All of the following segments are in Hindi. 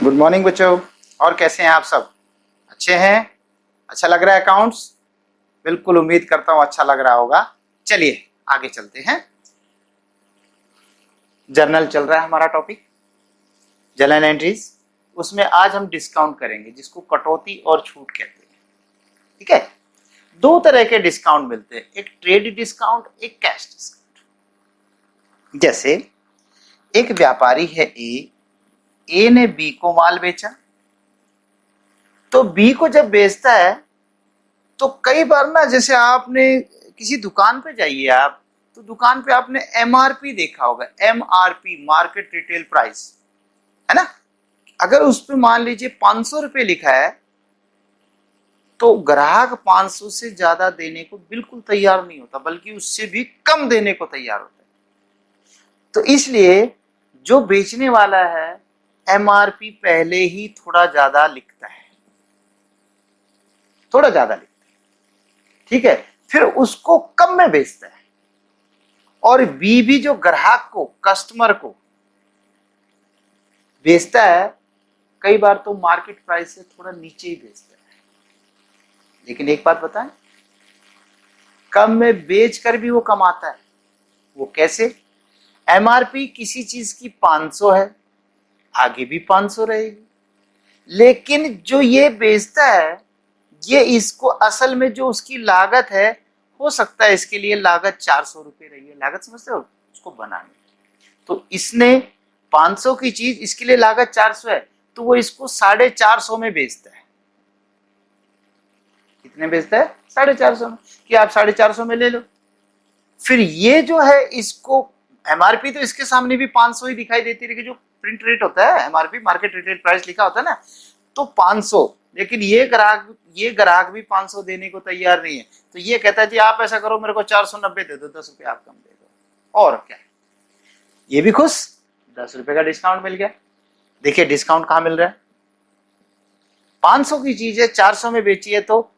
गुड मॉर्निंग बच्चों। और कैसे हैं आप सब? अच्छे हैं? अच्छा लग रहा है अकाउंट्स? बिल्कुल उम्मीद करता हूं अच्छा लग रहा होगा। चलिए आगे चलते हैं। जर्नल चल रहा है हमारा टॉपिक, जर्नल एंट्रीज। उसमें आज हम डिस्काउंट करेंगे जिसको कटौती और छूट कहते हैं। ठीक है, दो तरह के डिस्काउंट मिलते हैं, एक ट्रेड डिस्काउंट, एक कैश डिस्काउंट। जैसे एक व्यापारी है ए ने बी को माल बेचा, तो बी को जब बेचता है तो कई बार ना, जैसे आपने किसी दुकान पे जाइए आप, तो दुकान पे आपने एमआरपी देखा होगा, एमआरपी मार्केट रिटेल प्राइस, है ना। अगर उस पे मान लीजिए 500 रुपए लिखा है तो ग्राहक 500 से ज्यादा देने को बिल्कुल तैयार नहीं होता, बल्कि उससे भी कम देने को तैयार होता है। तो इसलिए जो बेचने वाला है एमआरपी पहले ही थोड़ा ज्यादा लिखता है, थोड़ा ज्यादा लिखता है, ठीक है, फिर उसको कम में बेचता है। और बी भी जो ग्राहक को, कस्टमर को बेचता है, कई बार तो मार्केट प्राइस से थोड़ा नीचे ही बेचता है। लेकिन एक बात बताएं, कम में बेचकर भी वो कमाता है। वो कैसे? एमआरपी किसी चीज की 500 है, आगे भी 500 रहेगी, लेकिन जो ये बेचता है, ये इसको असल में जो उसकी लागत है, हो सकता है इसके लिए लागत 400 रुपए रही है। लागत समझते हो, उसको बनाने। तो इसने 500 की चीज, इसके लिए लागत 400 है, तो वो इसको 450 में बेचता है। कितने बेचता है? 450 में, कि आप 450 में ले लो। फिर ये जो है, इसको एमआरपी तो इसके सामने भी 500 ही दिखाई देती है, जो प्रिंट रेट होता है एमआरपी, मार्केट रिटेल प्राइस लिखा होता है ना, तो 500। लेकिन ये ग्राहक भी 500 देने को तैयार नहीं है। तो ये कहता है जी आप ऐसा करो, मेरे को 490 दे दो, 10 रुपए आप कम दे दो। और क्या, ये भी खुश, 10 रुपए का डिस्काउंट मिल गया। देखिए डिस्काउंट कहां मिल रहा है। 500 की चीज है, 400 में बेची है, तो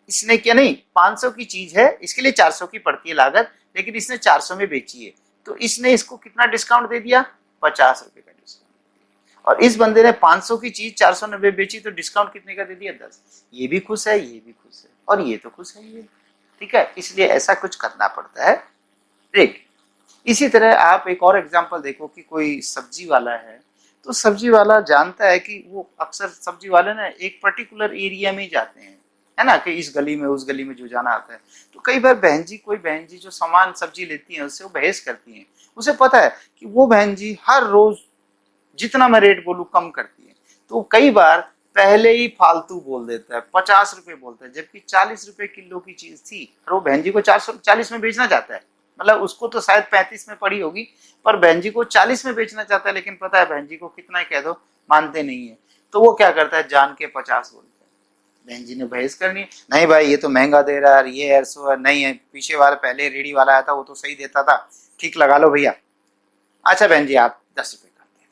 इसने क्या, नहीं 500 की चीज है, इसके लिए 400 की पड़ती है लागत, लेकिन इसने 400 में बेची है, तो इसने इसको कितना डिस्काउंट दे दिया? 50 रुपए का डिस्काउंट। और इस बंदे ने 500 की चीज 490 बेची, तो डिस्काउंट कितने का दे दिया? 10। ये भी खुश है, ये भी खुश है, और ये तो खुश है ये। ठीक है, इसलिए ऐसा कुछ करना पड़ता है। ठीक, इसी तरह आप एक और एग्जांपल देखो कि कोई सब्जी वाला है, तो सब्जी वाला जानता है कि वो अक्सर सब्जी वाले ना एक पर्टिकुलर एरिया में जाते हैं, है ना, कि इस गली में उस गली में जो जाना आता है। तो कई बार कोई बहन जी जो सामान सब्जी लेती है, उससे वो बहस करती हैं। उसे पता है कि वो बहन जी हर रोज जितना मैं रेट बोलूं कम करती है, तो कई बार पहले ही फालतू बोल देता है, 50 रुपए बोलता है, जबकि 40 रुपए किलो की चीज थी, और वो बहन जी को 440 में बेचना चाहता है। मतलब उसको तो शायद 35 में पड़ी होगी, पर बहन जी को 40 में बेचना चाहता है, लेकिन पता है बहन जी को कितना ही कह दो मानते नहीं है। तो वो क्या करता है, जान के 50 बोलता है। बहन जी ने बहस करनी है, नहीं भाई ये तो महंगा दे रहा है, ये 150 है, नहीं है, पीछे वाला पहले रेडी वाला आया था वो तो सही देता था, ठीक लगा लो भैया। अच्छा बहन जी आप 10 रुपए कर दे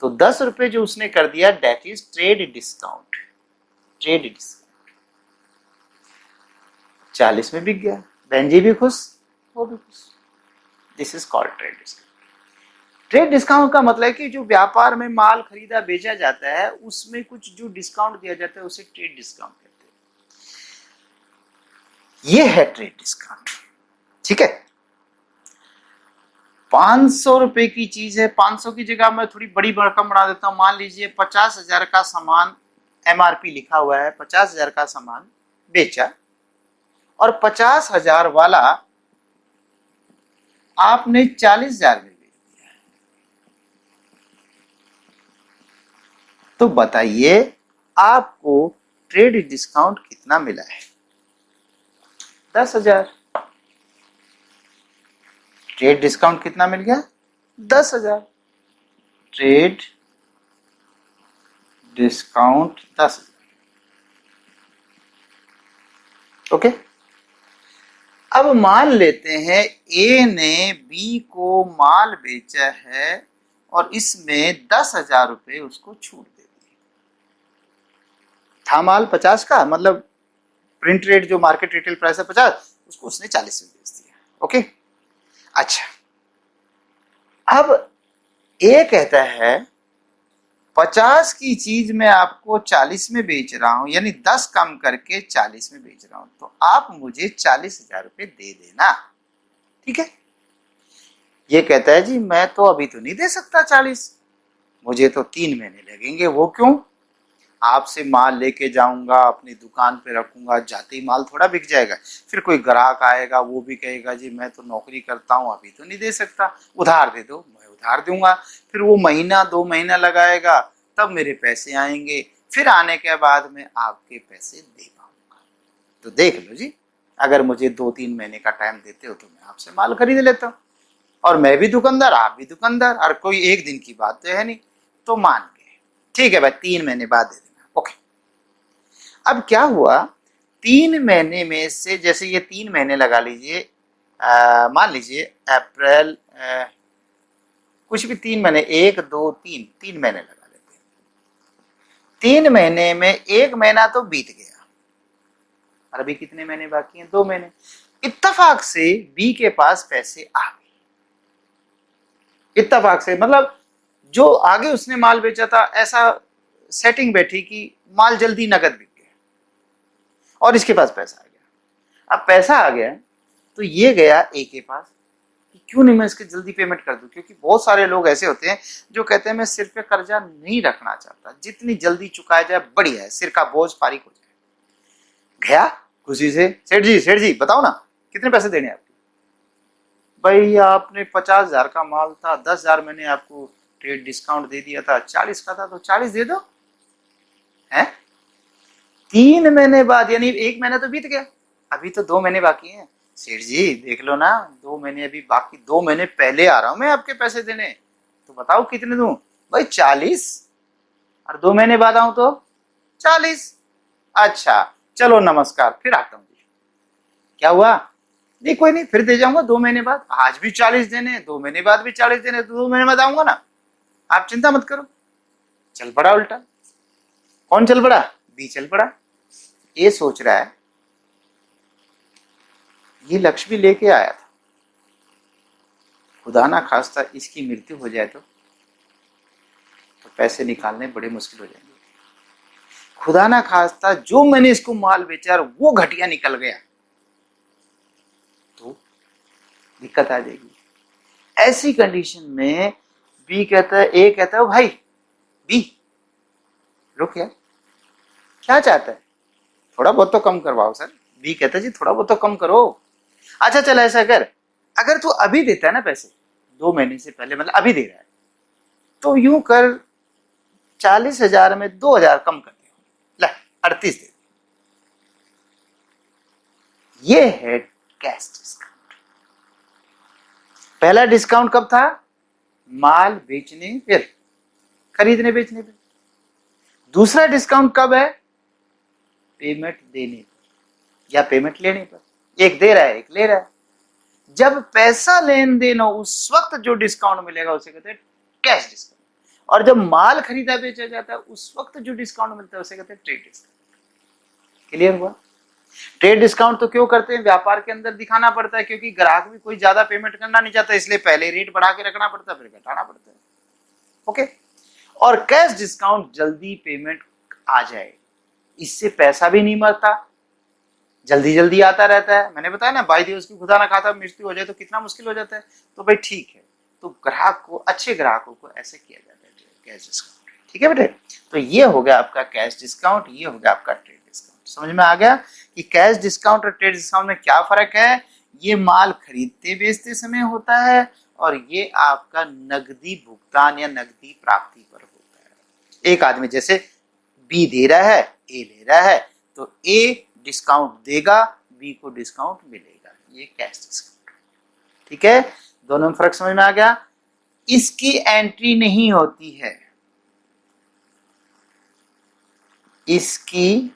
दो। तो 10 रुपए जो उसने कर दिया, that is trade discount. Trade discount 40 में बिक गया, बहन जी भी खुश, वो भी खुश। This is called trade discount. Trade discount का मतलब है कि जो व्यापार में माल खरीदा बेचा जाता है, उसमें कुछ जो डिस्काउंट दिया जाता है, उसे ट्रेड डिस्काउंट कहते हैं। ये है ट्रेड डिस्काउंट। ठीक है, 500 रुपए की चीज है, 500 की जगह मैं थोड़ी बड़ी रकम बढ़ा देता हूं। मान लीजिए 50,000 का सामान एमआरपी लिखा हुआ है, 50,000 का सामान बेचा, और 50,000 वाला आपने 40,000 में बेच दिया। तो बताइए आपको ट्रेड डिस्काउंट कितना मिला है? 10,000। ट्रेड डिस्काउंट कितना मिल गया? 10,000। Trade discount 10,000। ओके, अब मान लेते हैं ए ने बी को माल बेचा है और इसमें 10,000 रुपए उसको छूट दे दी। था माल 50 का, मतलब प्रिंट रेट जो मार्केट रिटेल प्राइस है 50, उसको उसने 40 में बेच दिया। ओके, अच्छा, अब ए कहता है 50 की चीज मैं आपको 40 में बेच रहा हूं, यानी 10 कम करके 40 में बेच रहा हूं, तो आप मुझे 40,000 रुपये दे देना, ठीक है। ये कहता है जी मैं तो अभी तो नहीं दे सकता 40, मुझे तो 3 महीने लगेंगे। वो क्यों? आपसे माल लेके जाऊंगा, अपनी दुकान पे रखूंगा, जाते ही माल थोड़ा बिक जाएगा, फिर कोई ग्राहक आएगा, वो भी कहेगा जी मैं तो नौकरी करता हूँ, अभी तो नहीं दे सकता, उधार दे दो, मैं उधार दूंगा। फिर वो महीना 2 महीना लगाएगा, तब मेरे पैसे आएंगे, फिर आने के बाद में आपके पैसे दे पाऊंगा। तो देख लो जी, अगर मुझे 2-3 महीने का टाइम देते हो तो मैं आपसे माल खरीद लेता हूँ, और मैं भी दुकानदार, आप भी दुकानदार, और कोई एक दिन की बात तो है नहीं। तो मान गए, ठीक है भाई, 3 महीने बाद दे देना, ओके। अब क्या हुआ, 3 महीने में से, जैसे ये 3 महीने लगा लीजिए, मान लीजिए अप्रैल, कुछ भी 3 महीने, 1 2 3 3 महीने लगा लेते हैं। 3 महीने में 1 महीना तो बीत गया, और अभी कितने महीने बाकी हैं? 2 महीने। इत्तेफाक से बी के पास पैसे आ गए, इत्तेफाक से मतलब जो आगे उसने माल बेचा था, ऐसा सेटिंग बैठी कि माल जल्दी नकद बिक गया, और इसके पास पैसा आ गया। अब पैसा आ गया तो ये गया ए के पास कि क्यों नहीं मैं इसके जल्दी पेमेंट कर दूं, क्योंकि बहुत सारे लोग ऐसे होते हैं जो कहते हैं मैं सिर पे कर्जा नहीं रखना चाहता, जितनी जल्दी चुकाया जाए बढ़िया है, सिर का बोझ फारिग हो जाए। गया खुशी से, सेठ जी बताओ ना कितने पैसे देने आपके। भाई आपने 50,000 का माल था, 10,000 मैंने आपको ट्रेड डिस्काउंट दे दिया था, 40 का था तो 40 दे दो। है 3 महीने बाद, यानी 1 महीना तो बीत गया, अभी तो 2 महीने बाकी हैं। सेठ जी देख लो ना, 2 महीने अभी बाकी, 2 महीने पहले आ रहा हूं मैं आपके पैसे देने, तो बताओ कितने दूं। भाई 40, और 2 महीने बाद आऊं तो 40। अच्छा चलो नमस्कार, फिर आता हूँ। क्या हुआ? नहीं कोई नहीं, फिर दे जाऊंगा 2 महीने बाद, आज भी 40 देने, 2 महीने बाद भी 40 देने, तो 2 महीने बाद आऊंगा ना, आप चिंता मत करो। चल पड़ा उल्टा। कौन चल पड़ा? बी चल पड़ा। ए सोच रहा है ये लक्ष्य भी लेके आया था, खुदा ना खास्ता इसकी मृत्यु हो जाए तो पैसे निकालने बड़े मुश्किल हो जाएंगे। खुदा ना खास्ता जो मैंने इसको माल बेचा वो घटिया निकल गया तो दिक्कत आ जाएगी। ऐसी कंडीशन में बी कहता है, ए कहता है भाई बी रुक यार, क्या चाहता है, थोड़ा बहुत तो कम करवाओ सर। बी कहता है जी थोड़ा बहुत तो कम करो। अच्छा चल ऐसा कर, अगर तू अभी देता है ना पैसे, 2 महीने से पहले, मतलब अभी दे रहा है, तो यूं कर 40,000 में 2,000 कम कर दे, ले 38 दे। ये है कैश डिस्काउंट। पहला डिस्काउंट कब था? माल बेचने फिर खरीदने बेचने पे। दूसरा डिस्काउंट कब है? पेमेंट देने पर या पेमेंट लेने पर। एक दे रहा है, एक ले रहा है। जब पैसा लेन देन हो उस वक्त जो डिस्काउंट मिलेगा उसे कहते हैं कैश डिस्काउंट, और जब माल खरीदा बेचा जाता है उस वक्त जो डिस्काउंट मिलता है उसे कहते हैं ट्रेड डिस्काउंट। क्लियर हुआ? ट्रेड डिस्काउंट तो क्यों करते हैं? व्यापार के अंदर दिखाना पड़ता है, क्योंकि ग्राहक भी कोई ज्यादा पेमेंट करना नहीं चाहता, इसलिए पहले रेट बढ़ा के रखना पड़ता है, फिर घटाना पड़ता है। ओके। और कैश डिस्काउंट जल्दी पेमेंट आ जाए, इससे पैसा भी नहीं मरता, जल्दी जल्दी आता रहता है। मैंने बताया ना, बाई दिवस की खुदा ना खाता मृत्यु हो जाए तो कितना मुश्किल हो जाता है। तो भाई ठीक है, तो ग्राहक को, अच्छे ग्राहकों को ऐसे किया जाता है कैश डिस्काउंट। ठीक है बेटे, तो ये हो गया आपका कैश डिस्काउंट, ये हो गया आपका ट्रेड डिस्काउंट। समझ में आ गया कि कैश डिस्काउंट और ट्रेड डिस्काउंट में क्या फर्क है? ये माल खरीदते बेचते समय होता है, और ये आपका नकदी भुगतान या नकदी प्राप्ति पर होता है। एक आदमी जैसे बी दे रहा है, ए ले रहा है, तो ए डिस्काउंट देगा, बी को डिस्काउंट मिलेगा, ये कैश डिस्काउंट। ठीक है, दोनों में फर्क समझ में आ गया। इसकी एंट्री नहीं होती है, इसकी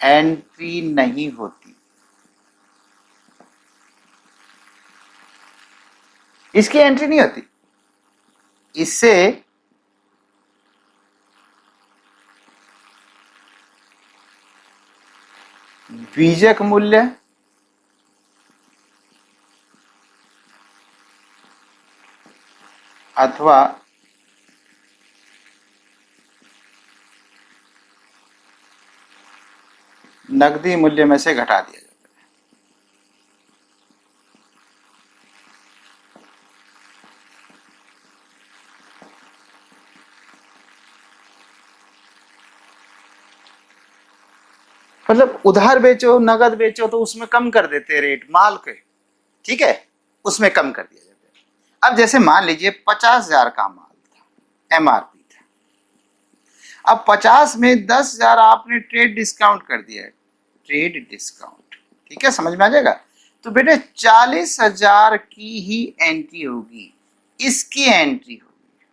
एंट्री नहीं होती, इसकी एंट्री नहीं होती। इससे बीजक मूल्य अथवा नकदी मूल्य में से घटा दिया जाता है। मतलब उधार बेचो, नगद बेचो तो उसमें कम कर देते हैं रेट माल के, ठीक है, उसमें कम कर दिया जाता है। अब जैसे मान लीजिए 50,000 का माल था, एमआरपी था, अब 50 में 10,000 आपने ट्रेड डिस्काउंट कर दिया है, ट्रेड डिस्काउंट, ठीक है, समझ में आ जाएगा। तो बेटे 40,000 की ही एंट्री होगी, इसकी एंट्री होगी,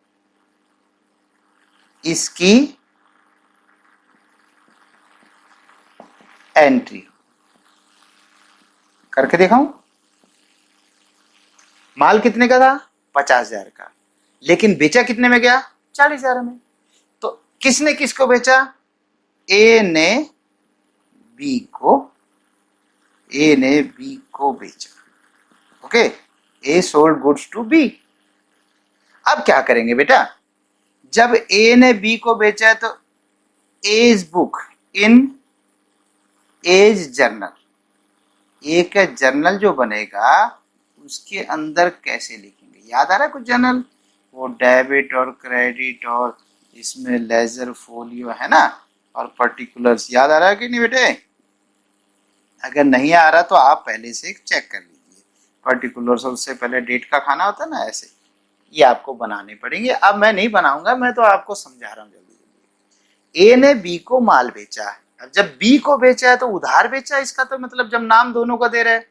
इसकी एंट्री करके दिखाऊं। माल कितने का था? 50,000 का, लेकिन बेचा कितने में गया? 40,000 में। तो किसने किसको बेचा? ए ने बी को, ए ने बी को बेचा, okay, A sold goods to B. अब क्या करेंगे बेटा, जब ए ने बी को बेचा है तो as book in as journal, ए का जर्नल जो बनेगा उसके अंदर कैसे लिखेंगे, याद आ रहा है कुछ जर्नल, वो डेबिट और क्रेडिट और इसमें लेजर फोलियो है ना, और पर्टिकुलर्स, याद आ रहा है कि नहीं बेटे? अगर नहीं आ रहा तो आप पहले से चेक कर लीजिए, पर्टिकुलर्स और उससे पहले डेट का खाना होता है ना, ऐसे ये आपको बनाने पड़ेंगे। अब मैं नहीं बनाऊंगा, मैं तो आपको समझा रहा हूँ जल्दी जल्दी। ए ने बी को माल बेचा, अब जब बी को बेचा है तो उधार बेचा, इसका तो मतलब जब नाम दोनों का दे रहे हैं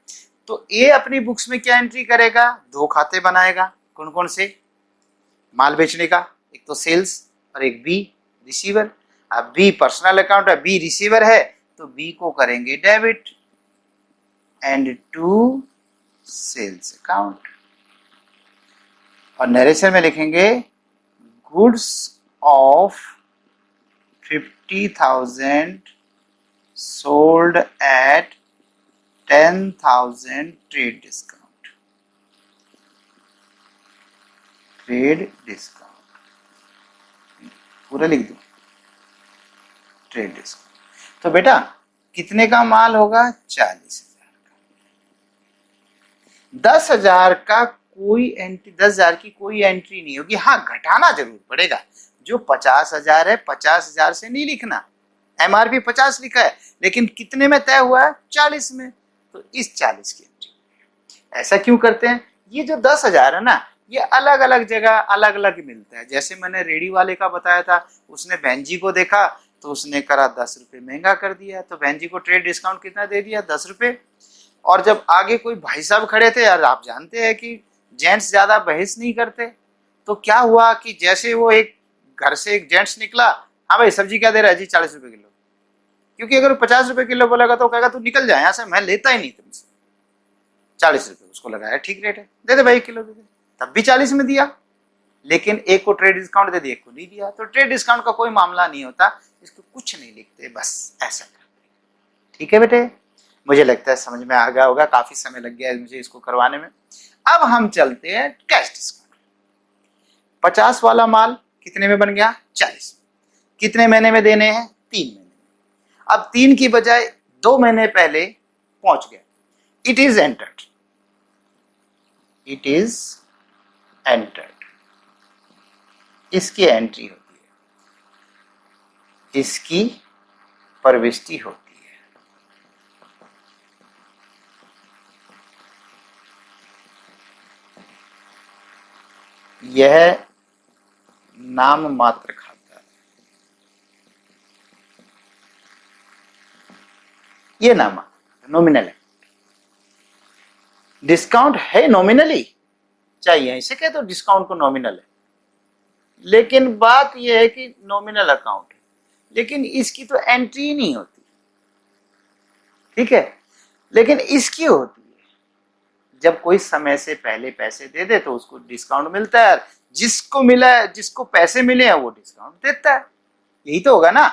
तो ए अपनी बुक्स में क्या एंट्री करेगा? 2 खाते बनाएगा, कौन कौन से? माल बेचने का, एक तो सेल्स और एक बी रिसीवर। अब बी पर्सनल अकाउंट है, बी रिसीवर है, तो बी को करेंगे debit and to sales account, और नरेशन में लिखेंगे goods of 50,000 sold at 10,000 trade discount, trade discount पूरा लिख दो, ट्रेड डिस्काउंट। तो बेटा कितने का माल होगा? 40,000 का। 10,000 का कोई एंट्री, 10,000 की कोई एंट्री नहीं होगी, हाँ घटाना जरूर पड़ेगा। जो 50,000 है 50,000 से नहीं लिखना, एमआरपी 50 लिखा है लेकिन कितने में तय हुआ है? 40 में, तो इस 40 की एंट्री। ऐसा क्यों करते हैं? ये जो 10,000 है ना, ये अलग अलग जगह अलग अलग मिलता है। जैसे मैंने रेडी वाले का बताया था, उसने बहन जी को देखा तो उसने करा 10 रुपये महंगा कर दिया, तो बहन जी को ट्रेड डिस्काउंट कितना दे दिया? 10 रुपये। और जब आगे कोई भाई साहब खड़े थे, यार आप जानते हैं कि जेंट्स ज्यादा बहस नहीं करते, तो क्या हुआ कि जैसे वो एक घर से एक जेंट्स निकला, हाँ भाई सब्जी क्या दे रहा है जी? 40 रुपए किलो। क्योंकि अगर 50 रुपए किलो बोलेगा तो कहेगा तू निकल जाए यहाँ से, मैं लेता ही नहीं तुमसे। 40 रुपए उसको लगाया, ठीक रेट है, दे दे भाई किलो दे दे, तब भी 40 में दिया, लेकिन एक को ट्रेड डिस्काउंट दे दिया, एक को नहीं दिया। तो ट्रेड डिस्काउंट का कोई मामला नहीं होता, इसको कुछ नहीं लिखते, बस ऐसा करते। ठीक है बेटे, मुझे लगता है समझ में आ गया होगा, काफी समय लग गया है मुझे इसको करवाने में। अब हम चलते हैं कैश डिस्काउंट। 50 वाला माल कितने में बन गया? 40 में। कितने महीने में देने हैं? 3 महीने में। अब 3 की बजाय 2 महीने पहले पहुंच गया, it is entered, it is entered, इसकी एंट्री होती है, इसकी प्रविष्टि होती है। यह नाम मात्र खाता है, ये नाम नॉमिनल है। डिस्काउंट है नॉमिनली, चाहिए इसे कह दो डिस्काउंट को नॉमिनल है, लेकिन बात यह है कि नॉमिनल अकाउंट है, लेकिन इसकी तो एंट्री नहीं होती, ठीक है, लेकिन इसकी होती है। जब कोई समय से पहले पैसे दे दे तो उसको डिस्काउंट मिलता है, जिसको मिला है, जिसको पैसे मिले हैं वो डिस्काउंट देता है, यही तो होगा ना।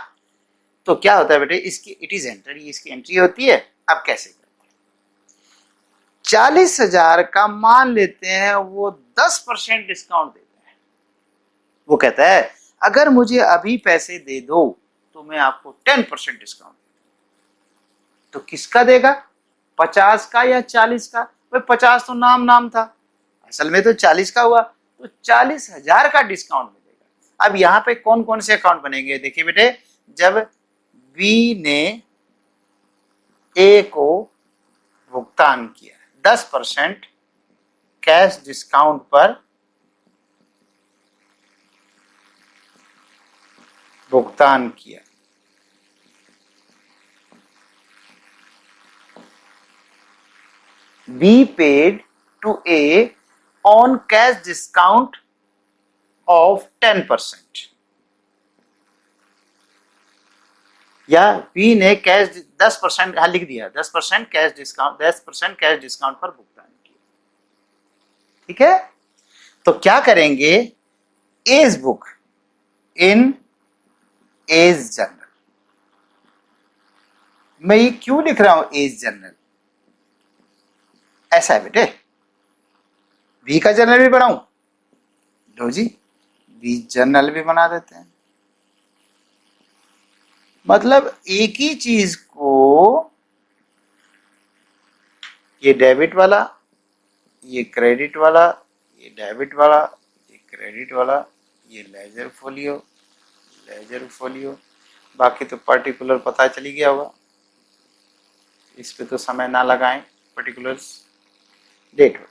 तो क्या होता है बेटे, इसकी इट इज एंटर, इसकी एंट्री होती है। अब कैसे करते हैं? 40,000 का मान लेते हैं, वो 10% डिस्काउंट देता है, वो कहता है अगर मुझे अभी पैसे दे दो तो मैं आपको 10% डिस्काउंट। तो किसका देगा, 50 का या 40 का? भाई 50 तो नाम था, असल में तो 40 का हुआ, तो 40,000 का डिस्काउंट मिलेगा। अब यहाँ पे कौन कौन से अकाउंट बनेंगे, देखिए बेटे, जब बी ने ए को भुगतान किया 10% कैश डिस्काउंट पर भुगतान किया, B paid to A on cash discount of 10%, या बी ने कैश 10%, हाँ लिख दिया 10% कैश डिस्काउंट, 10% कैश डिस्काउंट पर भुगतान किया। ठीक है, तो क्या करेंगे, as book in as journal. मैं ये क्यों लिख रहा हूं एज जर्नल, ऐसा है बेटे, बी का जर्नल भी बनाऊं, लो जी बी जर्नल भी बना देते हैं। मतलब एक ही चीज को, ये डेबिट वाला, ये क्रेडिट वाला, ये डेबिट वाला, ये क्रेडिट वाला, ये लेजर फोलियो, लेजर फोलियो, बाकी तो पर्टिकुलर पता चली गया होगा, इस पे तो समय ना लगाएं, पर्टिकुलर्स डेट।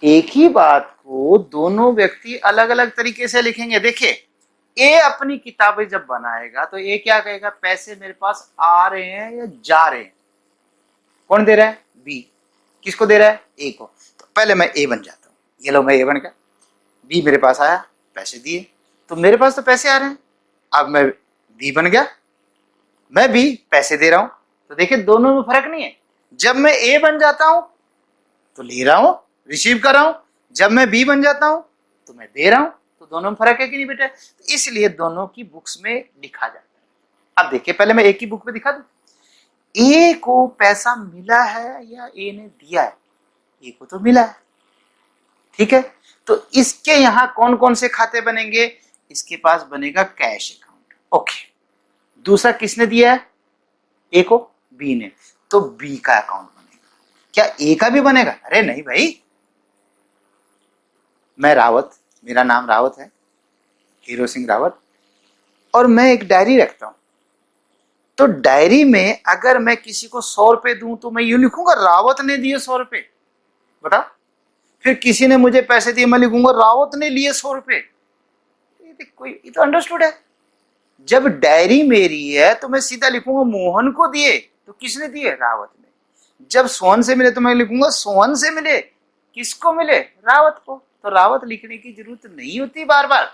एक ही बात को दोनों व्यक्ति अलग अलग तरीके से लिखेंगे। देखिए, ए अपनी किताबें जब बनाएगा तो ए क्या कहेगा, पैसे मेरे पास आ रहे हैं या जा रहे हैं, कौन दे रहा है, बी, किसको दे रहा है, ए को। तो पहले मैं ए बन जाता हूं, ये लो मैं ए बन गया, बी मेरे पास आया, पैसे दिए, तो मेरे पास तो पैसे आ रहे हैं, अब मैं बी बन गया, मैं बी पैसे दे रहा हूं। तो देखिए दोनों में फर्क नहीं है, जब मैं ए बन जाता हूं तो ले रहा हूं, रिसीव कर रहा हूं, जब मैं बी बन जाता हूं तो मैं दे रहा हूं, तो दोनों में फर्क है कि नहीं बेटा, तो इसलिए दोनों की बुक्स में लिखा जाता है। अब देखिए, पहले मैं एक ही बुक में दिखा दूं, ए को पैसा मिला है या ए ने दिया है, ए को तो मिला है, ठीक है, तो इसके यहां कौन कौन से खाते बनेंगे, इसके पास बनेगा कैश अकाउंट, ओके। दूसरा किसने दिया है, ए को, बी ने, तो बी का अकाउंट बनेगा। क्या ए का भी बनेगा, अरे नहीं भाई, मैं रावत, मेरा नाम रावत है, हीरो सिंह रावत, और मैं एक डायरी रखता हूं, तो डायरी में अगर मैं किसी को 100 रुपए दूं तो मैं यूं लिखूंगा रावत ने दिए 100 रुपए, बता, फिर किसी ने मुझे पैसे दिए, मैं लिखूंगा रावत ने लिए 100 रुपए, कोई, ये तो अंडरस्टूड है। जब डायरी मेरी है तो मैं सीधा लिखूंगा मोहन को दिए, तो किसने दिए, रावत ने। जब सोहन से मिले तो मैं लिखूंगा सोहन से मिले, किसको मिले, रावत को। तो रावत लिखने की जरूरत नहीं होती बार बार,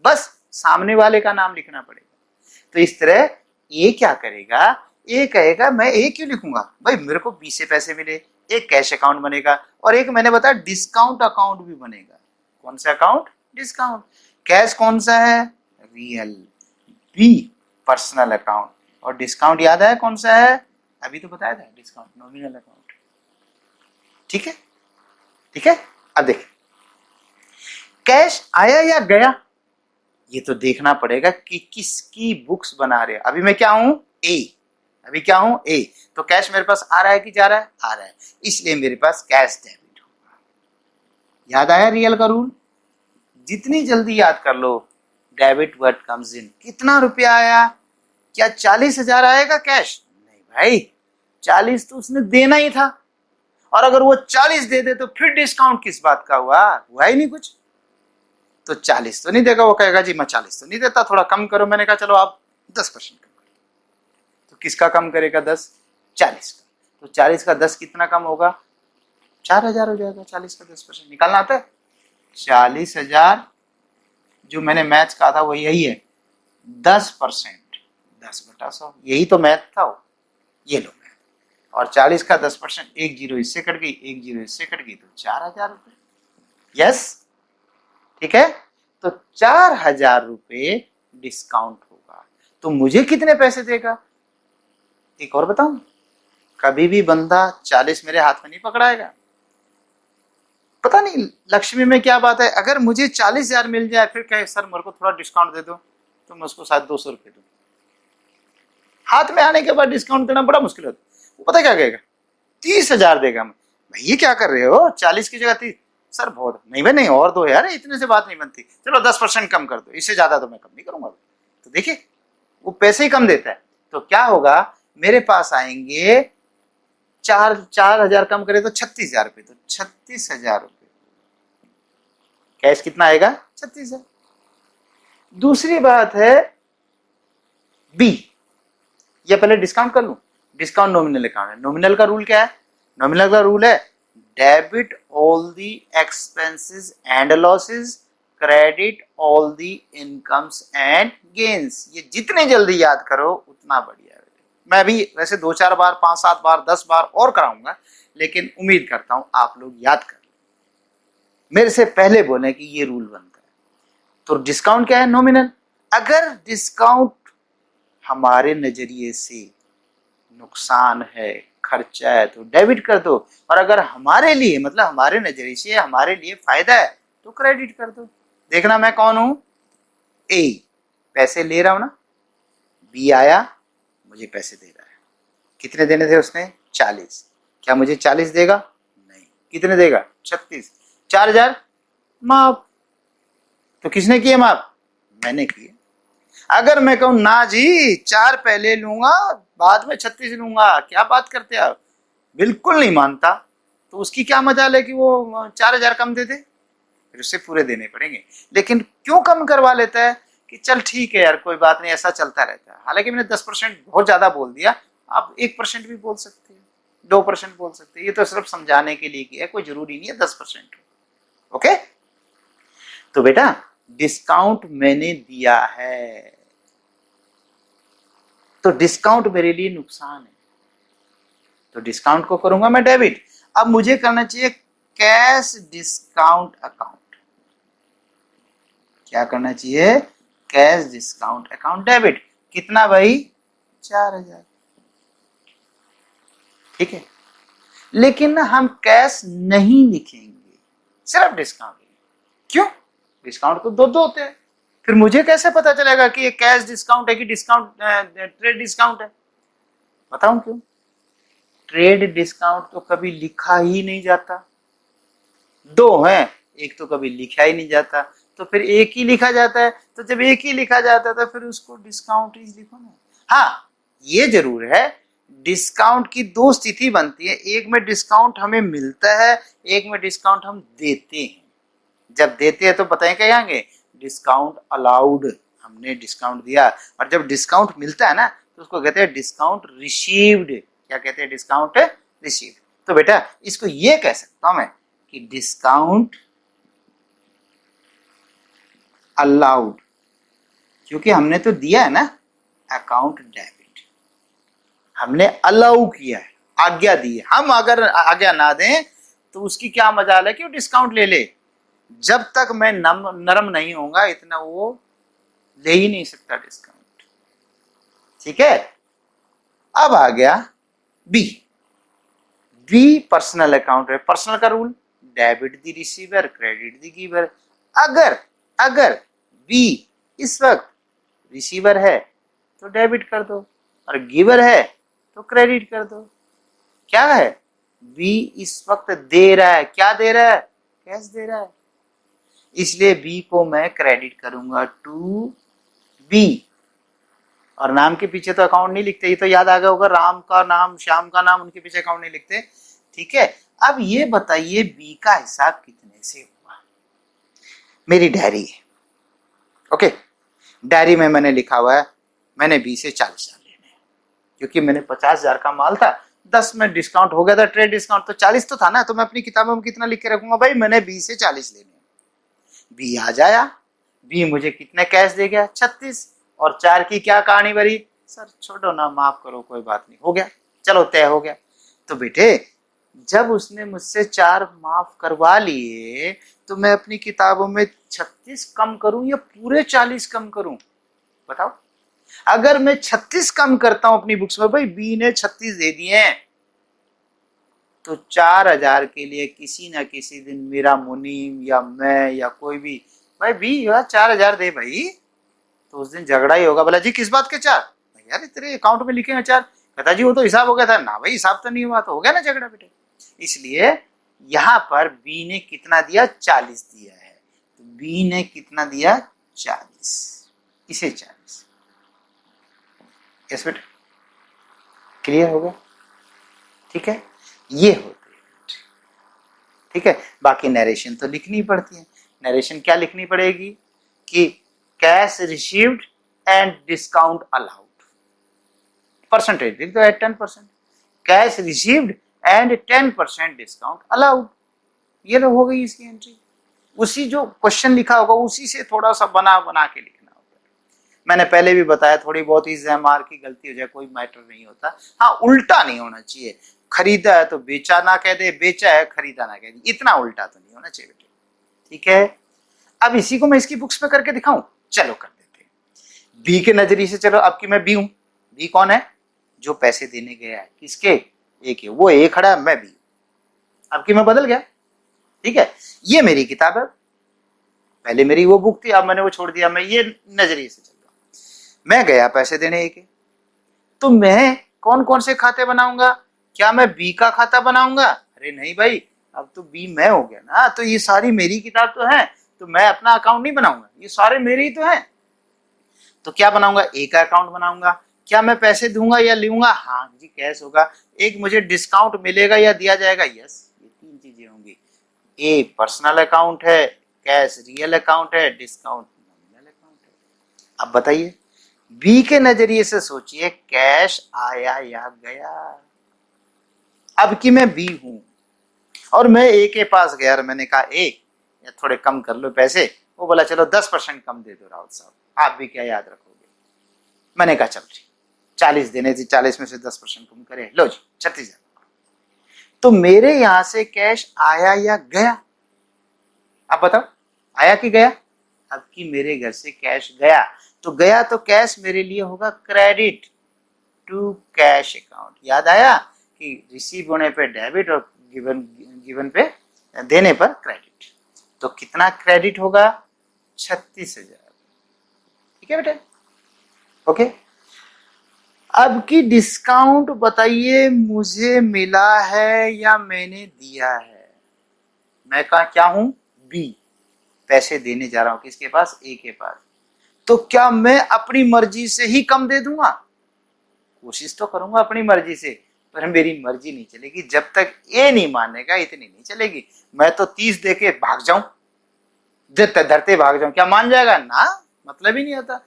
बस सामने वाले का नाम लिखना पड़ेगा। तो इस तरह ये क्या करेगा, ये कहेगा मैं ए क्यों लिखूंगा, भाई मेरे को बी से पैसे मिले, एक कैश अकाउंट बनेगा और एक मैंने बताया डिस्काउंट अकाउंट भी बनेगा। कौन सा अकाउंट, डिस्काउंट। कैश कौन सा है, रियल, बी पर्सनल अकाउंट, और डिस्काउंट याद है कौन सा है, अभी तो बताया था, डिस्काउंट नॉमिनल अकाउंट। ठीक है, ठीक है। अब देख, कैश आया या गया, ये तो देखना पड़ेगा कि किसकी बुक्स बना रहे हैं। अभी मैं क्या हूं, ए, अभी क्या हूं, ए, तो कैश मेरे पास आ रहा है कि जा रहा है, आ रहा है, इसलिए मेरे पास कैश डेबिट होगा। याद आया रियल का रूल, जितनी जल्दी याद कर लो, डेबिट वर्ड कम्स इन। कितना रुपया आया, क्या 40,000 आएगा कैश, नहीं भाई, 40 तो उसने देना ही था, और अगर वो 40 दे दे तो फिर डिस्काउंट किस बात का हुआ ही नहीं कुछ, तो 40 तो नहीं देगा, वो कहेगा जी मैं 40 तो नहीं देता, थोड़ा कम करो। मैंने कहा चलो आप 10% कम करो, तो किसका कम करेगा, 10, 40 का, तो 40 का 10 कितना कम होगा, 4,000 हो जाएगा। 40 का 10% निकालना आता है, 40,000, जो मैंने मैथ्स कहा था वो यही है, 10%, 10/100, यही तो मैथ था वो, ये लो मैथ, और 40 का 10%, एक जीरो इससे कट गई, एक जीरो इससे कट गई, तो 4,000 रुपए। यस, ठीक है, तो 4,000 रुपए डिस्काउंट होगा, तो मुझे कितने पैसे देगा। एक और बताऊं, कभी भी बंदा 40 मेरे हाथ में नहीं पकड़ाएगा, पता नहीं लक्ष्मी में क्या बात है, अगर मुझे 40,000 मिल जाए फिर कहे सर मेरे को थोड़ा डिस्काउंट दे दो, तो मैं उसको शायद 200 रुपये दूँ। हाथ में आने के बाद डिस्काउंट देना बड़ा मुश्किल होता है। वो पता क्या कहेगा, 30,000 देगा। भाई ये क्या कर रहे हो, 40 की जगह 30। सर बहुत नहीं भाई, नहीं और दो यार, इतने से बात नहीं बनती, चलो 10% कम कर दो, इससे ज्यादा तो मैं कम नहीं करूंगा। तो देखिए वो पैसे ही कम देता है, तो क्या होगा, मेरे पास आएंगे 4,000 कम करे तो 36,000 रुपये, तो 36,000 रुपये कैश कितना आएगा, 36,000। दूसरी बात है बी, ये पहले डिस्काउंट कर लूं, डिस्काउंट नॉमिनल अकाउंट है। नॉमिनल का रूल क्या है, नॉमिनल का रूल है debit all the expenses and losses, credit all the incomes and gains. ये जितने जल्दी याद करो उतना बढ़िया है। मैं भी वैसे 2-4 बार, 5-7 बार, 10 बार और कराऊंगा, लेकिन उम्मीद करता हूं आप लोग याद कर मेरे से पहले बोले कि ये रूल बनता है। तो डिस्काउंट क्या है, नॉमिनल। अगर डिस्काउंट हमारे नजरिए से नुकसान है, खर्चा है, तो डेबिट कर दो, और अगर हमारे लिए मतलब हमारे नजरिए से हमारे लिए फायदा है तो क्रेडिट कर दो। देखना मैं कौन हूं, ए पैसे ले रहा हूं ना, बी आया मुझे पैसे दे रहा है, कितने देने थे उसने, 40, क्या मुझे 40 देगा, नहीं, कितने देगा, 36, 4,000 माफ। तो किसने किए माफ, मैंने किए। अगर मैं कहूं ना जी 4 पहले लूंगा बाद में 36 लूंगा, क्या बात करते आप, बिल्कुल नहीं मानता, तो उसकी क्या मजाल है कि वो 4,000 कम दे दे, फिर उससे पूरे देने पड़ेंगे। लेकिन क्यों कम करवा लेता है कि चल ठीक है यार कोई बात नहीं, ऐसा चलता रहता है। हालांकि मैंने 10% बहुत ज्यादा बोल दिया, आप 1% भी बोल सकते हैं, 2% बोल सकते हैं, ये तो सिर्फ समझाने के लिए किया है, कोई जरूरी नहीं है 10%। ओके, तो बेटा डिस्काउंट मैंने दिया है, तो डिस्काउंट मेरे लिए नुकसान है, तो डिस्काउंट को करूंगा मैं डेबिट। अब मुझे करना चाहिए कैश डिस्काउंट अकाउंट, क्या करना चाहिए, कैश डिस्काउंट अकाउंट डेबिट। कितना भाई, 4,000, ठीक है। लेकिन हम कैश नहीं लिखेंगे, सिर्फ डिस्काउंट। क्यों, डिस्काउंट तो दो होते हैं, फिर मुझे कैसे पता चलेगा कि ये कैश डिस्काउंट है कि डिस्काउंट ट्रेड डिस्काउंट है, बताऊं क्यों, ट्रेड डिस्काउंट तो कभी लिखा ही नहीं जाता, 2 हैं, एक तो कभी लिखा ही नहीं जाता, तो फिर एक ही लिखा जाता है, तो जब एक ही लिखा जाता है तो फिर उसको डिस्काउंट ही लिखो ना। हाँ ये जरूर है, डिस्काउंट की 2 स्थिति बनती है, एक में डिस्काउंट हमें मिलता है, एक में डिस्काउंट हम देते हैं। जब देते हैं तो बताएं क्या आएंगे, डिस्काउंट अलाउड, हमने डिस्काउंट दिया, और जब डिस्काउंट मिलता है ना तो उसको कहते हैं डिस्काउंट रिसीव्ड। क्या कहते हैं, डिस्काउंट रिसीव्ड। तो बेटा इसको ये कह सकता हूं मैं कि डिस्काउंट अलाउड, क्योंकि हमने तो दिया है ना अकाउंट डेबिट, हमने अलाउ किया है, आज्ञा दी है। हम अगर आज्ञा ना दें तो उसकी क्या मजाल है कि वो डिस्काउंट ले ले, जब तक मैं नरम नहीं होऊंगा इतना वो ले ही नहीं सकता डिस्काउंट, ठीक है। अब आ गया बी, बी पर्सनल अकाउंट है। पर्सनल का रूल, डेबिट दी रिसीवर, क्रेडिट दी गिवर। अगर बी इस वक्त रिसीवर है तो डेबिट कर दो, और गिवर है तो क्रेडिट कर दो। क्या है, बी इस वक्त दे रहा है, क्या दे रहा है, कैश दे रहा है, इसलिए बी को मैं क्रेडिट करूंगा टू बी। और नाम के पीछे तो अकाउंट नहीं लिखते, ये तो याद आ गया होगा, राम का नाम, श्याम का नाम, उनके पीछे अकाउंट नहीं लिखते, ठीक है। अब ये बताइए बी का हिसाब कितने से हुआ, मेरी डायरी है, ओके, डायरी में मैंने लिखा हुआ है मैंने बी से 40,000 लेने हैं, क्योंकि मैंने 50,000 का माल था, 10 में डिस्काउंट हो गया था, ट्रेड डिस्काउंट, तो 40 तो था ना, तो मैं अपनी किताबों में कितना लिख के रखूंगा, भाई मैंने बी से 40 लेने हैं। बी आ जाया, बी मुझे कितने कैश दे गया, 36, और 4 की क्या कहानी भरी, सर छोड़ो ना, माफ करो, कोई बात नहीं, हो गया, चलो तय हो गया। तो बेटे जब उसने मुझसे 4 माफ करवा लिए तो मैं अपनी किताबों में 36 कम करूं या पूरे 40 कम करूं, बताओ। अगर मैं 36 कम करता हूं अपनी बुक्स में, भाई बी ने 36 दे दिए हैं, तो 4,000 के लिए किसी ना किसी दिन मेरा मुनीम या मैं या कोई भी, भाई बी यार 4,000 दे भाई, तो उस दिन झगड़ा ही होगा। बोला जी किस बात के 4? यार तेरे अकाउंट में लिखे हैं 4। कहता जी वो तो हिसाब हो गया था ना, भाई हिसाब तो नहीं हुआ, तो हो गया ना झगड़ा बेटे। इसलिए यहाँ पर बी ने कितना दिया? 40 दिया है। तो बी ने कितना दिया? 40, इसे 40। यस बेटा, क्लियर हो गया? ठीक है, ये होती है। ठीक है, बाकी नरेशन तो लिखनी पड़ती है। नरेशन क्या लिखनी पड़ेगी कि cash received and discount allowed, percentage लिख दो 10%, cash received and 10% discount allowed. ये तो हो गई इसकी एंट्री। उसी जो क्वेश्चन लिखा होगा उसी से थोड़ा सा बना बना के लिखना होता है। मैंने पहले भी बताया थोड़ी बहुत ही जहमार की गलती हो जाए कोई मैटर नहीं होता। हाँ, उल्टा नहीं होना चाहिए, खरीदा है तो बेचा ना कह दे, बेचा है खरीदा ना कह दे, इतना उल्टा तो नहीं होना चाहिए बेटे। ठीक है, अब इसी को मैं इसकी बुक्स में करके दिखाऊं? चलो कर देते हैं। बी के नजरिए से चलो, अब की मैं बी हूं। बी कौन है? जो पैसे देने गया है। किसके? ए के। वो ए खड़ा है, मैं बी। अब की मैं बदल गया। ठीक है, ये मेरी किताब है, पहले मेरी वो बुक थी, अब मैंने वो छोड़ दिया, मैं ये नजरिए से चल रहा हूं। मैं गया पैसे देने ए के, तो मैं कौन कौन से खाते बनाऊंगा? क्या मैं बी का खाता बनाऊंगा? अरे नहीं भाई, अब तो बी मैं हो गया ना, तो ये सारी मेरी किताब तो है, तो मैं अपना अकाउंट नहीं बनाऊंगा, ये सारे मेरे ही तो हैं। तो क्या बनाऊंगा? ए का अकाउंट बनाऊंगा। क्या मैं पैसे दूंगा या लूंगा? हाँ जी, कैश होगा। एक मुझे डिस्काउंट मिलेगा या दिया जाएगा? यस, ये 3 चीजें होंगी। ए पर्सनल अकाउंट है, कैश रियल अकाउंट है, डिस्काउंट नॉमिनल अकाउंट है। अब बताइए, बी के नजरिए से सोचिए, कैश आया या गया? अब कि मैं बी हूं और मैं ए के पास गया और मैंने कहा ए या थोड़े कम कर लो पैसे। वो बोला चलो 10% कम दे दो राउत साहब, आप भी क्या याद रखोगे। मैंने कहा चल जी 40 देने थी, 40 में से 10% कम करे, लो जी 36,000। तो मेरे यहां से कैश आया या गया? आप बताओ, आया कि गया? अब कि मेरे घर से कैश गया, तो गया तो कैश मेरे लिए होगा क्रेडिट टू कैश अकाउंट। याद आया कि रिसीव होने पे डेबिट और गिवन पे देने पर क्रेडिट। तो कितना क्रेडिट होगा? 36,000। ठीक है बेटे, ओके। अब की डिस्काउंट बताइए, मुझे मिला है या मैंने दिया है? मैं कहा क्या हूं? बी, पैसे देने जा रहा हूं किसके पास? ए के पास। तो क्या मैं अपनी मर्जी से ही कम दे दूंगा? कोशिश तो करूंगा अपनी मर्जी से, पर मेरी मर्जी नहीं चलेगी जब तक ए नहीं मानेगा, इतनी नहीं चलेगी। मैं तो 30 देके भाग जाऊं, धरते भाग जाऊं, क्या मान जाएगा? ना, मतलब ही नहीं होता।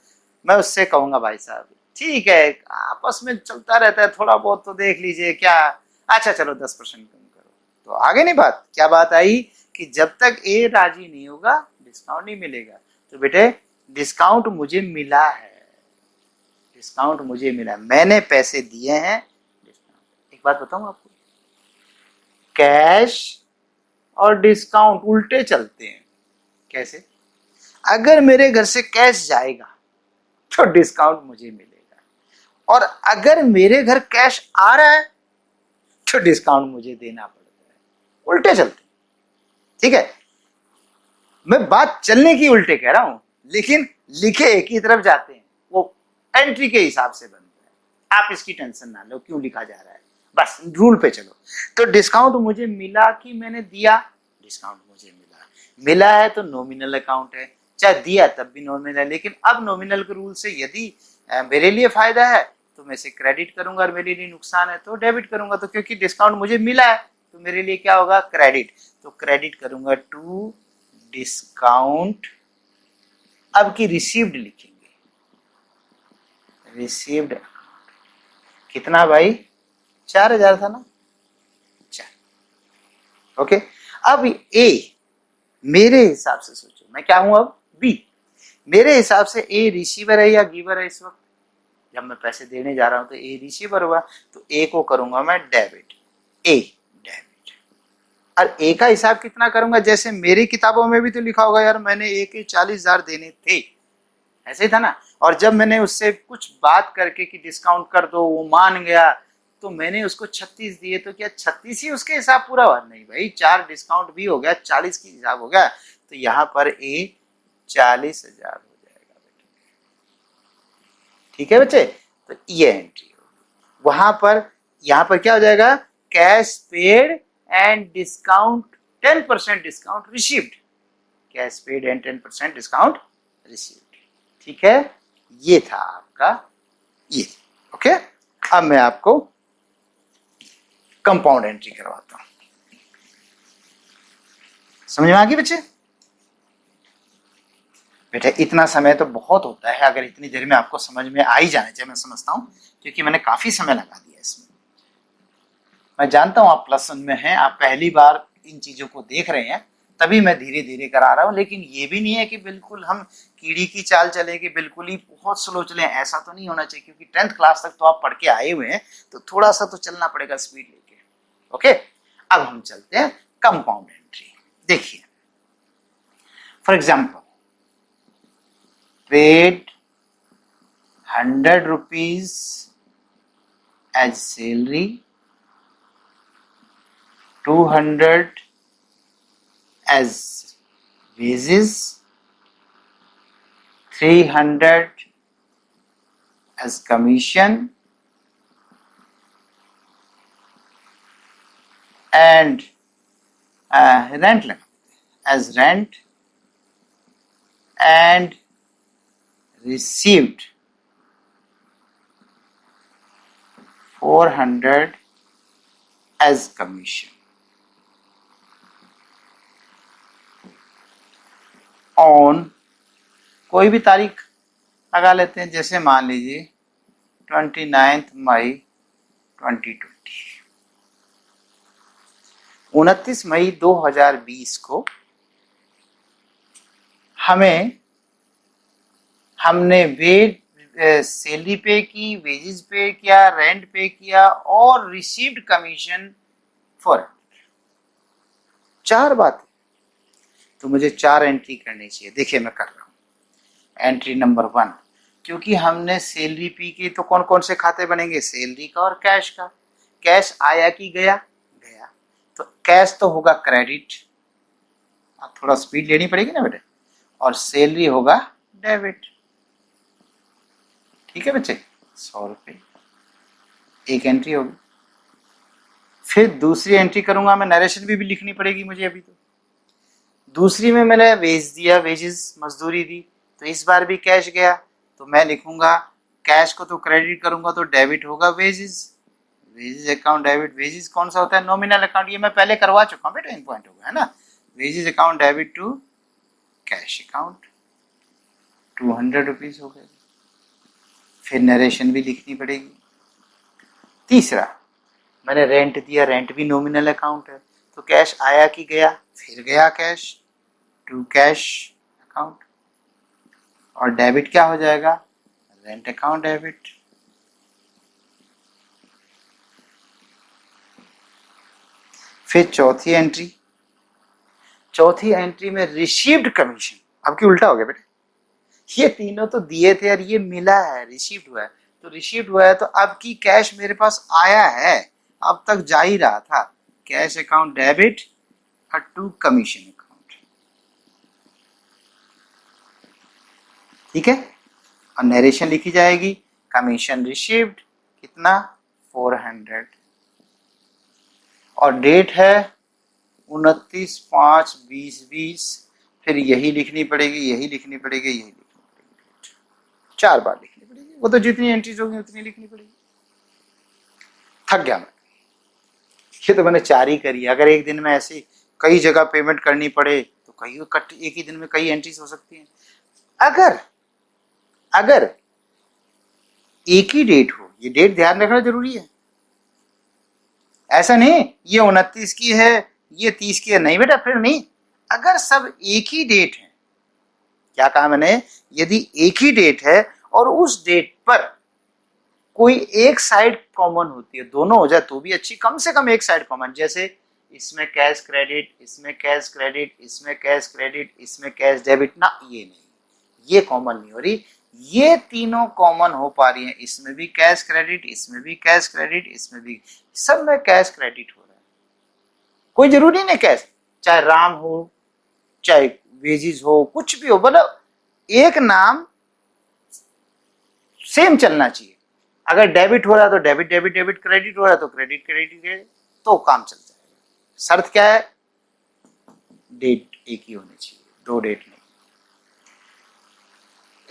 मैं उससे कहूंगा भाई साहब ठीक है, आपस में चलता रहता है, थोड़ा बहुत तो देख लीजिए क्या, अच्छा चलो 10% कम करो। तो आगे नहीं बात, क्या बात आई कि जब तक ए राजी नहीं होगा डिस्काउंट नहीं मिलेगा। तो बेटे डिस्काउंट मुझे मिला है, डिस्काउंट मुझे मिला, मैंने पैसे दिए हैं, डिस्काउंट। एक बात बताऊं आपको, कैश और डिस्काउंट उल्टे चलते हैं। कैसे? अगर मेरे घर से कैश जाएगा तो डिस्काउंट मुझे मिलेगा, और अगर मेरे घर कैश आ रहा है तो डिस्काउंट मुझे देना पड़ता है। उल्टे चलते। ठीक है, मैं बात चलने की उल्टे कह रहा हूं, लेकिन लिखे एक ही तरफ जाते हैं, वो एंट्री के हिसाब से बनता है। आप इसकी टेंशन ना लो क्यों लिखा जा रहा है, बस रूल पे चलो। तो डिस्काउंट मुझे मिला कि मैंने दिया? डिस्काउंट मुझे मिला। मिला है तो नॉमिनल अकाउंट है, चाहे दिया तब भी नॉमिनल है। लेकिन अब नॉमिनल के रूल से यदि मेरे लिए फायदा है तो मैं इसे क्रेडिट करूंगा, और मेरे लिए नुकसान है तो डेबिट करूंगा। तो क्योंकि डिस्काउंट मुझे मिला है तो मेरे लिए क्या होगा? क्रेडिट। तो क्रेडिट करूंगा टू डिस्काउंट। अब की रिसीव्ड लिखेंगे, रिसीव्ड कितना भाई? 4,000 था ना, 4। ओके, अब ए मेरे हिसाब से सोचो, मैं क्या हूं अब? बी। मेरे हिसाब से ए रिसीवर है या गिवर है इस वक्त? जब मैं पैसे देने जा रहा हूं तो ए रिसीवर हुआ, तो ए को करूंगा मैं डेबिट, ए डेबिट। और ए का हिसाब कितना करूंगा? जैसे मेरी किताबों में भी तो लिखा होगा यार मैंने ए के 40,000 देने थे, ऐसे ही था ना। और जब मैंने उससे कुछ बात करके कि डिस्काउंट कर दो, वो मान गया, तो मैंने उसको 36 दिए, तो क्या 36 ही उसके हिसाब पूरा हुआ? नहीं भाई, 4 डिस्काउंट भी हो गया, 40 की हिसाब हो गया, तो यहाँ पर ए 40,000 हो जाएगा बेटा। ठीक है बच्चे, तो ये एंट्री होगी। वहां पर यहाँ पर क्या हो जाएगा? Cash paid and discount 10% discount received, cash paid and 10% discount received. ठीक है, ये था आपका ये। ओके, अब मैं आपको कंपाउंड एंट्री करवाता हूं। समझ में आ गई बच्चे? बेटा इतना समय तो बहुत होता है, अगर इतनी देर में आपको समझ में आ ही जाना चाहिए, मैं समझता हूं, क्योंकि मैंने काफी समय लगा दिया इसमें। मैं जानता हूं आप प्लस वन में हैं, आप पहली बार इन चीजों को देख रहे हैं, तभी मैं धीरे धीरे करा रहा हूं। लेकिन ये भी नहीं है कि बिल्कुल हम कीड़ी की चाल चले, कि बिल्कुल ही बहुत स्लो चले, ऐसा तो नहीं होना चाहिए, क्योंकि 10th क्लास तक तो आप पढ़ के आए हुए हैं, तो थोड़ा सा तो चलना पड़ेगा स्पीड लेके। ओके, अब हम चलते हैं कंपाउंड एंट्री। देखिए, for example paid 100 rupees as salary, 200 as wages, 300 as commission, and rent as rent, and received 400 as commission on कोई भी तारीख लगा लेते हैं, जैसे मान लीजिए 29 मई 2020, 29 मई 2020 को हमने सैलरी पे की, वेजेस पे किया, रेंट पे किया और रिसीव्ड कमीशन फॉर 4 बातें। तो मुझे 4 एंट्री करनी चाहिए। देखिए मैं कर रहा हूं। एंट्री नंबर 1, क्योंकि हमने सैलरी पी की, तो कौन कौन से खाते बनेंगे? सैलरी का और कैश का। कैश आया कि गया? गया, तो कैश तो होगा क्रेडिट, अब थोड़ा स्पीड लेनी पड़ेगी ना बेटे, और सैलरी होगा डेबिट। ठीक है बच्चे, 100 रुपये एक एंट्री होगी। फिर दूसरी एंट्री करूंगा मैं, नरेशन भी लिखनी पड़ेगी मुझे अभी। तो दूसरी में मैंने वेज दिया, वेजेस मजदूरी दी, तो इस बार भी कैश गया, तो मैं लिखूंगा कैश को तो क्रेडिट करूंगा तो डेबिट होगा wages, wages account debit. Wages कौन सा होता है? नॉमिनल अकाउंट, ये मैं पहले करवा चुका हूँ बेटा, इन पॉइंट होगा है ना। Wages account debit to cash account, 200 rupees हो गए। फिर नरेशन भी लिखनी पड़ेगी। तीसरा, मैंने रेंट दिया, रेंट भी नॉमिनल अकाउंट है, तो कैश आया कि गया? फिर गया कैश टू कैश अकाउंट, और डेबिट क्या हो जाएगा? Rent account debit. फिर चौथी एंट्री में रिसीव्ड कमीशन। अब की उल्टा हो गया बेटा, ये तीनों तो दिए थे और ये मिला है, रिसीव्ड हुआ है, तो रिसीव्ड हुआ है, तो अब की कैश मेरे पास आया है, अब तक जा ही रहा था। Cash account debit to commission account. ठीक है, और नरेशन लिखी जाएगी कमीशन रिसीव्ड कितना? 400, और डेट है 29/5/2020। फिर यही लिखनी पड़ेगी, यही लिखनी पड़ेगी, यही लिखनी पड़ेगी, 4 बार लिखनी पड़ेगी। वो तो जितनी एंट्रीज होगी उतनी लिखनी पड़ेगी। थक गया मैं, ये तो मैंने 4 ही करी। अगर एक दिन में ऐसी कई जगह पेमेंट करनी पड़े तो एक ही दिन में कई एंट्रीज हो सकती हैं। अगर एक ही डेट हो, ये डेट ध्यान रखना जरूरी है। ऐसा नहीं ये 29 की है, ये 30 की है, नहीं बेटा, फिर नहीं। अगर सब एक ही डेट है, क्या कहा मैंने? यदि एक ही डेट है और उस डेट पर कोई एक साइड कॉमन होती है, दोनों हो जाए तो भी अच्छी, कम से कम एक साइड कॉमन, जैसे इसमें कैश क्रेडिट, इसमें कैश क्रेडिट, इसमें कैश क्रेडिट, इसमें कैश डेबिट ना, ये नहीं, ये कॉमन नहीं हो रही, ये तीनों कॉमन हो पा रही हैं, इसमें भी कैश क्रेडिट, इसमें भी कैश क्रेडिट, इसमें भी, सब में कैश क्रेडिट हो रहा है। कोई जरूरी नहीं कैश, चाहे राम हो, चाहे वेजिज हो, कुछ भी हो, मतलब एक नाम सेम चलना चाहिए। अगर डेबिट हो रहा है तो डेबिट डेबिट डेबिट, क्रेडिट हो रहा है तो क्रेडिट क्रेडिट क्रेडिट, तो काम चल जाएगा। शर्त क्या है? डेट एक ही होनी चाहिए, दो डेट नहीं।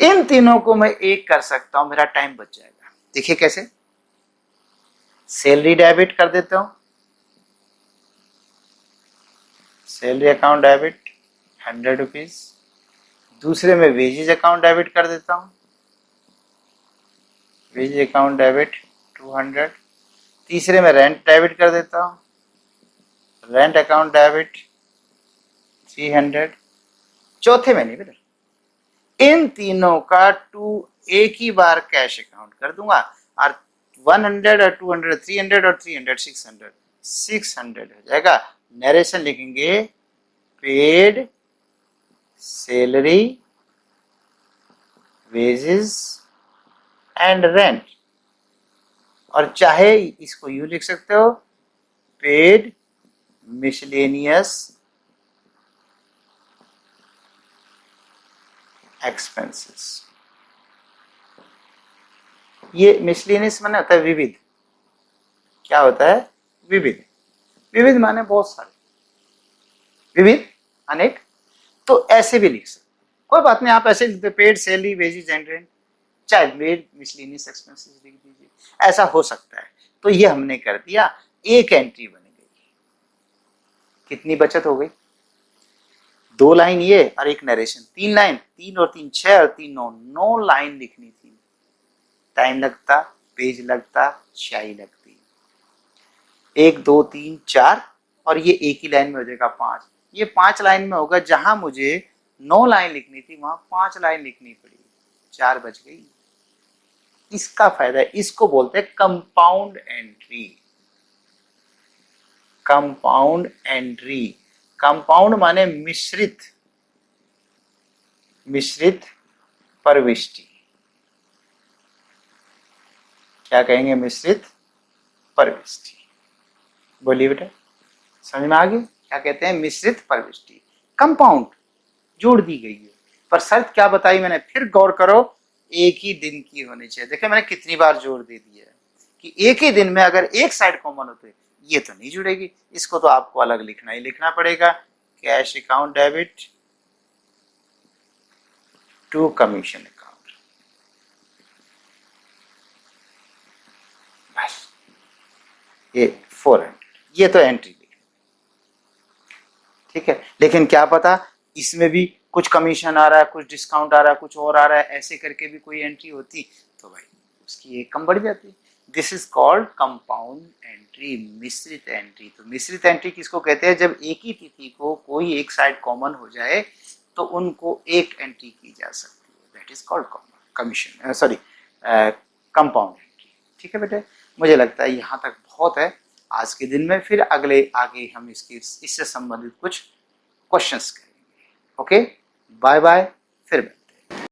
इन तीनों को मैं एक कर सकता हूं, मेरा टाइम बच जाएगा। देखिए कैसे, सैलरी डेबिट कर देता हूं, सैलरी अकाउंट डेबिट 100 रुपीज। दूसरे में वेजेज अकाउंट डेबिट कर देता हूं, वेजेज अकाउंट डेबिट 200। तीसरे में रेंट डेबिट कर देता हूं, रेंट अकाउंट डेबिट 300। चौथे में नहीं बेटा, इन तीनों का एक ही बार कैश अकाउंट कर दूंगा, और 100 और 200 300 और 300 600 हो जाएगा। नरेशन लिखेंगे paid salary wages and rent, और चाहे इसको यूं लिख सकते हो, पेड मिसलेनियस एक्सपेंसेस। ये मिसलेनियस माने होता है विविध। क्या होता है? विविध। विविध माने बहुत सारे, विविध अनेक, तो ऐसे भी लिख सकते, कोई बात नहीं, आप ऐसे लिख दो, paid salary wages and rent, चाहे पेड मिसलेनियस एक्सपेंसेस लिख दीजिए, ऐसा हो सकता है। तो ये हमने कर दिया, एक एंट्री बन गई। कितनी बचत हो गई? 2 लाइन ये और एक नरेशन, 3 लाइन, 3 और 3 6 और 3 9, 9 लाइन लिखनी थी। टाइम लगता, पेज लगता, स्याही लगती। 1 2 3 4, और ये एक ही लाइन में हो जाएगा 5। ये 5 लाइन में होगा, जहां मुझे 9 लाइन लिखनी थी वहां 5 लाइन लिखनी पड़ी, 4 बच गई। इसका फायदा है, इसको बोलते हैं compound entry. Compound entry, compound माने मिश्रित, मिश्रित प्रविष्टि। क्या कहेंगे? मिश्रित प्रविष्टि। बोलिए बेटा, समझ में आ गई? क्या कहते हैं? मिश्रित प्रविष्टि। कंपाउंड जोड़ दी गई है, पर शर्त क्या बताई मैंने, फिर गौर करो, एक ही दिन की होनी चाहिए। देखिए मैंने कितनी बार जोर दे दिया है कि एक ही दिन में अगर एक साइड कॉमन होते, ये तो नहीं जुड़ेगी, इसको तो आपको अलग लिखना ही लिखना पड़ेगा। Cash account debit to commission account, बस ये 400, ये तो एंट्री लिखनी, ठीक है। लेकिन क्या पता इसमें भी कुछ कमीशन आ रहा है, कुछ डिस्काउंट आ रहा है, कुछ और आ रहा है, ऐसे करके भी कोई एंट्री होती तो भाई उसकी एक कम बढ़ जाती। This is called compound entry, मिश्रित एंट्री। तो मिश्रित एंट्री किसको कहते हैं? जब एक ही तिथि को कोई एक साइड कॉमन हो जाए तो उनको एक एंट्री की जा सकती है, that is called commission, sorry compound entry. ठीक है बेटे, मुझे लगता है यहाँ तक बहुत है आज के दिन में, फिर आगे हम इससे संबंधित कुछ क्वेश्चंस करेंगे। ओके, बाय बाय, फिर